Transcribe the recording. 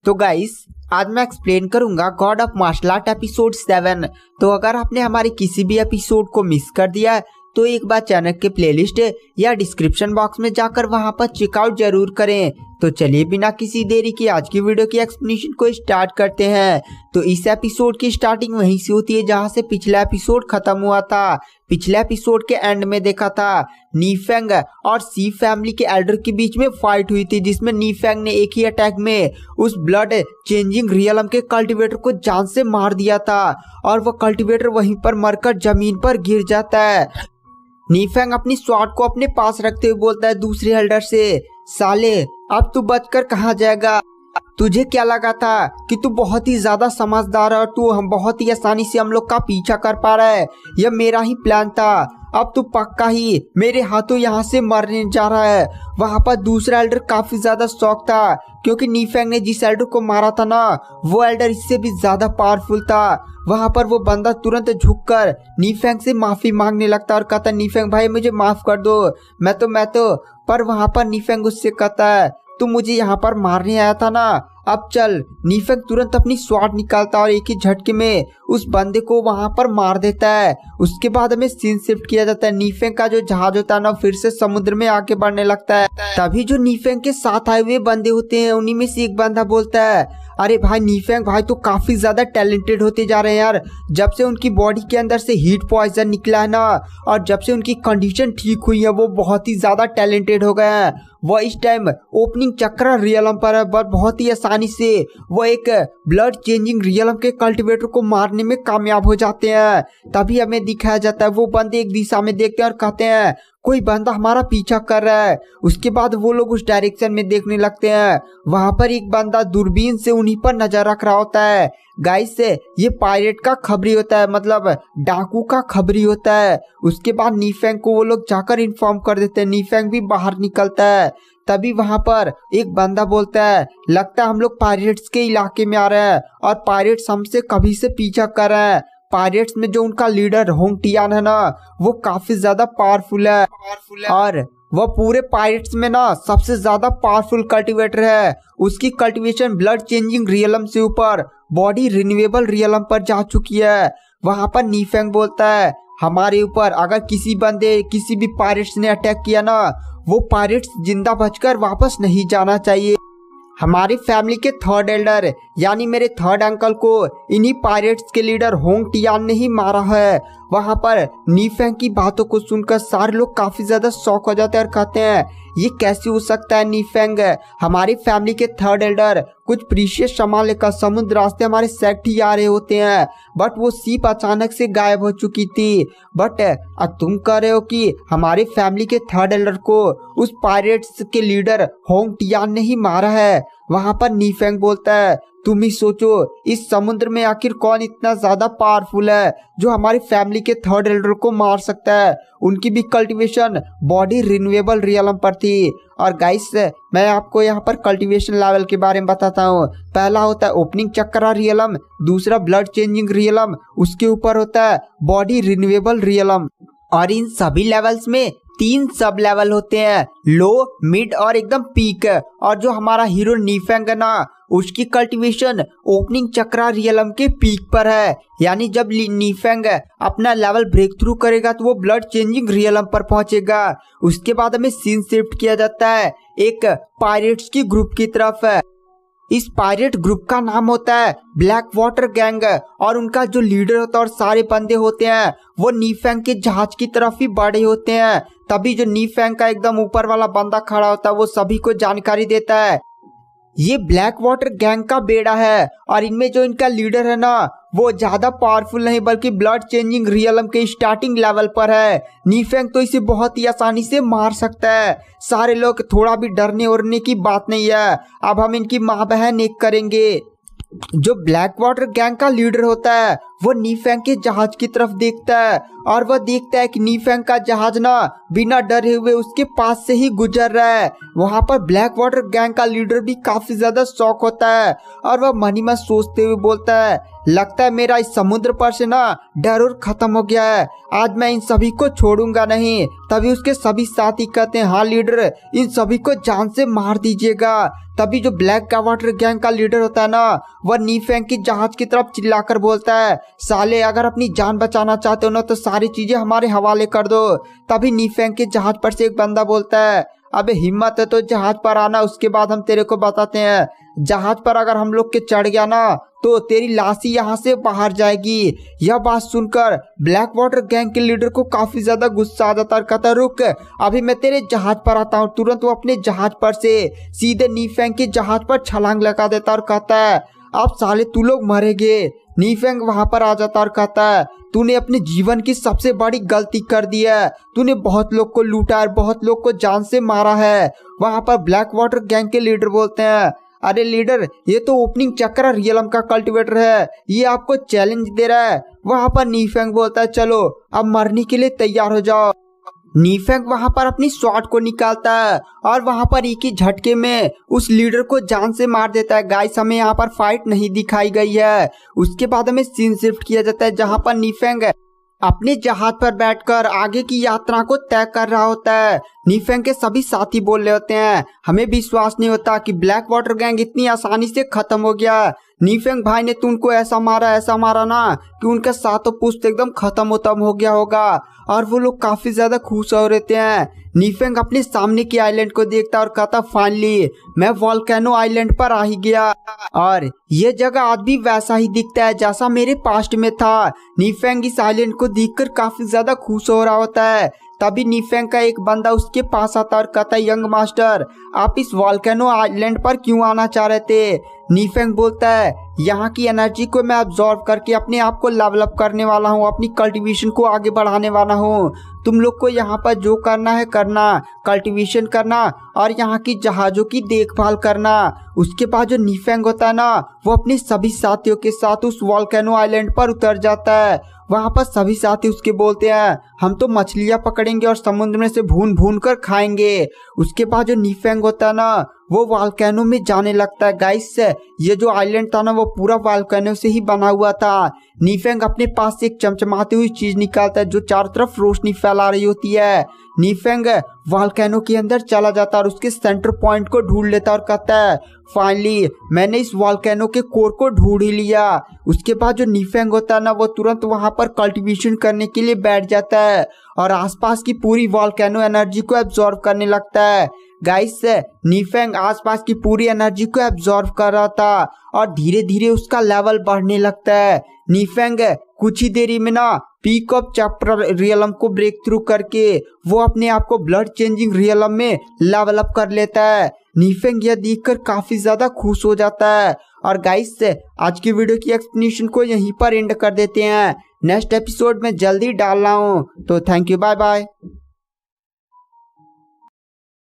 तो गाइस आज मैं एक्सप्लेन करूंगा god of martial art episode 7। तो अगर आपने हमारे किसी भी एपिसोड को मिस कर दिया तो एक बार चैनल के प्लेलिस्ट या डिस्क्रिप्शन बॉक्स में जाकर वहां पर चेकआउट जरूर करें। तो चलिए बिना किसी देरी की आज की वीडियो की एक्सप्लेनेशन को स्टार्ट करते हैं। तो इस एपिसोड की स्टार्टिंग वहीं से होती है जहां से पिछला एपिसोड खत्म हुआ था। पिछले एपिसोड के एंड में देखा था नीफेंग और सी फैमिली के एल्डर के बीच में फाइट हुई थी, जिसमें नीफेंग ने एक ही अटैक में उस ब्लड चेंजिंग रियलम के कल्टीवेटर को जान से मार दिया था और वह कल्टीवेटर वहीं पर मरकर जमीन पर गिर जाता है। नीफेंग अपनी स्वॉर्ड को अपने पास रखते हुए बोलता है दूसरे एल्डर से, साले अब तू बचकर कहाँ जाएगा? तुझे क्या लगा था कि तू बहुत ही ज्यादा समझदार है और तू हम बहुत ही आसानी से हम लोग का पीछा कर पा रहा है? यह मेरा ही प्लान था। अब तू पक्का ही मेरे हाथों यहाँ से मरने जा रहा है। वहां पर दूसरा एल्डर काफी ज्यादा शॉक था क्योंकि नीफेंग ने जिस एल्डर को मारा था ना, वो एल्डर इससे भी ज्यादा पावरफुल था। वहां पर वो बंदा तुरंत झुककर नीफेंग से माफी मांगने लगता और कहता, नीफेंग भाई मुझे माफ कर दो, मैं तो पर वहां पर नीफेंग उससे कहता है, तू मुझे यहाँ पर मारने आया था ना, अब चल। नीफेंग तुरंत अपनी स्वॉर्ड निकालता और एक ही झटके में उस बंदे को वहां पर मार देता है। उसके बाद हमें सीन शिफ्ट किया जाता है। नीफेंग का जो जहाज होता है ना फिर से समुद्र में आगे बढ़ने लगता है। तभी जो नीफेंग के साथ आए हुए बंदे होते हैं उन्हीं में से एक बंदा बोलता है, अरे भाई नीफेंग भाई तो काफी ज्यादा टैलेंटेड होते जा रहे हैं यार। जब से उनकी बॉडी के अंदर से हीट पॉइजन निकला है ना और जब से उनकी कंडीशन ठीक हुई है वो बहुत ही ज्यादा टैलेंटेड हो गए हैं। वो इस टाइम ओपनिंग चक्र रियलम पर है, बहुत ही आसानी से वो एक ब्लड चेंजिंग रियलम के कल्टीवेटर को मारने में कामयाब हो जाते हैं। तभी हमें दिखाया जाता है वो बंदे एक दिशा में देखते हैं और कहते हैं कोई बंदा हमारा पीछा कर रहा है। उसके बाद वो लोग उस डायरेक्शन में देखने लगते हैं। वहां पर एक बंदा दूरबीन से उन्हीं पर नजर रख रहा होता है। गाइस ये पायरेट का खबरी होता है, मतलब डाकू का खबरी होता है। उसके बाद नीफेंग को वो लोग जाकर इन्फॉर्म कर देते हैं। नीफेंग भी बाहर निकलता है। तभी वहां पर एक बंदा बोलता है, लगता है हम लोग पायरेट्स के इलाके में आ रहे हैं और पायरेट्स हमसे कभी से पीछा कर रहे हैं। पायरेट्स में जो उनका लीडर होंग टियान है ना वो काफी ज्यादा पावरफुल है और वह पूरे पायरेट्स में ना सबसे ज्यादा पावरफुल कल्टीवेटर है। उसकी कल्टीवेशन ब्लड चेंजिंग रियलम से ऊपर बॉडी रिन्यूएबल रियलम पर जा चुकी है। वहां पर नीफेंग बोलता है, हमारे ऊपर अगर किसी भी पायरेट्स ने अटैक किया ना वो पायरेट्स जिंदा बचकर वापस नहीं जाना चाहिए। हमारी फैमिली के थर्ड एल्डर यानी मेरे थर्ड अंकल को इन्हीं पायरेट्स के लीडर होंग टियान ने ही मारा है। वहां पर नीफेंग की बातों को सुनकर सारे लोग काफी ज्यादा शॉक हो जाते हैं और कहते हैं ये कैसे हो सकता है नीफेंग? हमारी फैमिली के थर्ड एल्डर कुछ प्रीशियस सामान लेकर समुद्र रास्ते हमारे सेक्ट ही आ रहे होते हैं, बट वो सीप अचानक से गायब हो चुकी थी। बट अब तुम कह रहे हो कि हमारे फैमिली के थर्ड एल्डर को उस पायरेट्स के लीडर होंग टियान ने ही मारा है। वहां पर नीफेंग बोलता है, तुम ही सोचो इस समुद्र में आखिर कौन इतना ज्यादा पावरफुल है जो हमारी फैमिली के थर्ड एल्डर को मार सकता है। उनकी भी कल्टीवेशन बॉडी रिन्यूएबल रियलम पर थी। और गाइस मैं आपको यहाँ पर कल्टीवेशन लेवल के बारे में बताता हूँ। पहला होता है ओपनिंग चक्रा रियलम, दूसरा ब्लड चेंजिंग रियलम, उसके ऊपर होता है बॉडी रिन्यूएबल रियलम। और इन सभी लेवल्स में 3 सब लेवल होते हैं, लो, मिड और एकदम पीक। और जो हमारा हीरो नीफेंग है ना उसकी कल्टीवेशन ओपनिंग चक्रा रियलम के पीक पर है। यानी जब नीफेंग अपना लेवल ब्रेक थ्रू करेगा तो वो ब्लड चेंजिंग रियलम पर पहुंचेगा। उसके बाद हमें सीन शिफ्ट किया जाता है एक पायरेट्स की ग्रुप की तरफ। इस पायरेट ग्रुप का नाम होता है ब्लैक वाटर गैंग और उनका जो लीडर होता है और सारे बंदे होते हैं वो नीफेंग के जहाज की तरफ ही बढ़े होते हैं। तभी जो नीफेंग का एकदम ऊपर वाला बंदा खड़ा होता है वो सभी को जानकारी देता है ये ब्लैक वाटर गैंग का बेड़ा है और इनमें जो इनका लीडर है ना वो ज्यादा पावरफुल नहीं बल्कि ब्लड चेंजिंग रियलम के स्टार्टिंग लेवल पर है। नीफेंग तो इसे बहुत ही आसानी से मार सकता है। सारे लोग थोड़ा भी डरने उड़ने की बात नहीं है। अब हम इनकी माँ बहन एक करेंगे। जो ब्लैक वाटर गैंग का लीडर होता है वो नीफेंग के जहाज की तरफ देखता है और वह देखता है कि नीफेंग का जहाज ना बिना डरे हुए उसके पास से ही गुजर रहा है। वहां पर ब्लैक वाटर गैंग का लीडर भी काफी ज्यादा शॉक होता है और वह मन ही मन सोचते हुए बोलता है, लगता है मेरा इस समुद्र पर से ना डर और खत्म हो गया है, आज मैं इन सभी को छोड़ूंगा नहीं। तभी उसके सभी साथी कहते हैं, हाँ लीडर, इन सभी को जान से मार दीजिएगा। तभी जो ब्लैक वाटर गैंग का लीडर होता है ना, वह नीफेंग की जहाज की तरफ चिल्लाकर बोलता है, साले अगर अपनी जान बचाना चाहते हो ना तो सारी चीजें हमारे हवाले कर दो। तभी नीफेंग के जहाज पर से एक बंदा बोलता है, अबे हिम्मत है तो जहाज पर आना, उसके बाद हम तेरे को बताते हैं। जहाज पर अगर हम लोग के चढ़ गया ना तो तेरी लाश ही यहाँ से बाहर जाएगी। यह बात सुनकर ब्लैक वाटर गैंग के लीडर को काफी ज्यादा गुस्सा आ जाता है और कहता है, रुक, अभी मैं तेरे जहाज पर आता हूँ। तुरंत वो अपने जहाज पर से सीधे नीफेंग के जहाज पर छलांग लगा देता और कहता है, अब साले तू लोग मरेंगे। नीफेंग वहां पर आ जाता और कहता है, तूने अपने जीवन की सबसे बड़ी गलती कर दी है, तूने बहुत लोग को लूटा और बहुत लोग को जान से मारा है। वहां पर ब्लैक वाटर गैंग के लीडर बोलते हैं, अरे लीडर, ये तो ओपनिंग चक्र रियलम का कल्टीवेटर है, ये आपको चैलेंज दे रहा है। वहां पर नीफेंग बोलता है, चलो अब मरने के लिए तैयार हो जाओ। नीफेंग वहां पर अपनी शॉट को निकालता है और वहां पर एक ही झटके में उस लीडर को जान से मार देता है। गाइस, हमें यहाँ पर फाइट नहीं दिखाई गई है। उसके बाद हमें सीन शिफ्ट किया जाता है जहां पर नीफेंग अपने जहाज पर बैठकर आगे की यात्रा को तय कर रहा होता है। नीफेंग के सभी साथी बोल रहे होते हैं, हमें विश्वास नहीं होता कि ब्लैक वाटर गैंग इतनी आसानी से खत्म हो गया। नीफेंग भाई ने तुमको ऐसा मारा ना कि उनका सातों पुश्त एकदम खत्म हो गया होगा। और वो लोग काफी ज्यादा खुश हो रहते हैं। नीफेंग अपने सामने की आइलैंड को देखता और कहता, फाइनली मैं वोल्केनो आइलैंड पर आ ही गया और ये जगह आज भी वैसा ही दिखता है जैसा मेरे पास्ट में था। नीफेंग इस आइलैंड को देखकर काफी ज्यादा खुश हो रहा होता है। तभी नीफेंग का एक बंदा उसके पास आता और कहता, यंग मास्टर, आप इस वोल्केनो आइलैंड पर क्यों आना चाह रहे थे? नीफेंग बोलता है, यहाँ की एनर्जी को मैं अब्सॉर्ब करके अपने आप को लेवल अप करने वाला हूँ, अपनी कल्टीवेशन को आगे बढ़ाने वाला हूँ। तुम लोग को यहाँ पर जो करना है करना, कल्टीवेशन करना और यहाँ की जहाजों की देखभाल करना। उसके बाद जो नीफेंग होता है ना, वो अपने सभी साथियों के साथ उस वोल्केनो आइलैंड पर उतर जाता है। वहां पर सभी साथी उसके बोलते हैं, हम तो मछलियां पकड़ेंगे और समुद्र में से भून कर खाएंगे। उसके बाद जो नीफेंग होता है ना, वो वोल्केनो में जाने लगता है। गाइस, ये जो आइलैंड था ना, वो पूरा वोल्केनो से ही बना हुआ था। नीफेंग अपने पास से एक चमचमाती हुई चीज निकालता है जो चारों तरफ रोशनी फैला रही होती है। नीफेंग वोल्केनो के अंदर चला जाता है और उसके सेंटर पॉइंट को ढूंढ लेता और कहता है, फाइनली मैंने इस वोल्केनो के कोर को ढूंढ ही लिया। उसके बाद जो नीफेंग होता है ना, वो तुरंत वहां पर कल्टीवेशन करने के लिए बैठ जाता है और आसपास की पूरी वोल्केनो एनर्जी को एब्जॉर्ब करने लगता है। गाइस, नीफेंग आसपास की पूरी एनर्जी को एब्जॉर्ब कर रहा था और धीरे धीरे उसका लेवल बढ़ने लगता है। नीफेंग कुछ ही देरी में ना पीक ऑफ चैप्टर रियलम को ब्रेक थ्रू करके वो अपने आप को ब्लड चेंजिंग रियलम में लेवल अप कर लेता है। नीफेंग यह देखकर काफी ज्यादा खुश हो जाता है। और गाइस, आज की वीडियो की एक्सप्लेनेशन को यहीं पर एंड कर देते हैं। नेक्स्ट एपिसोड में जल्दी डाल रहा हूँ, तो थैंक यू, बाय बाय।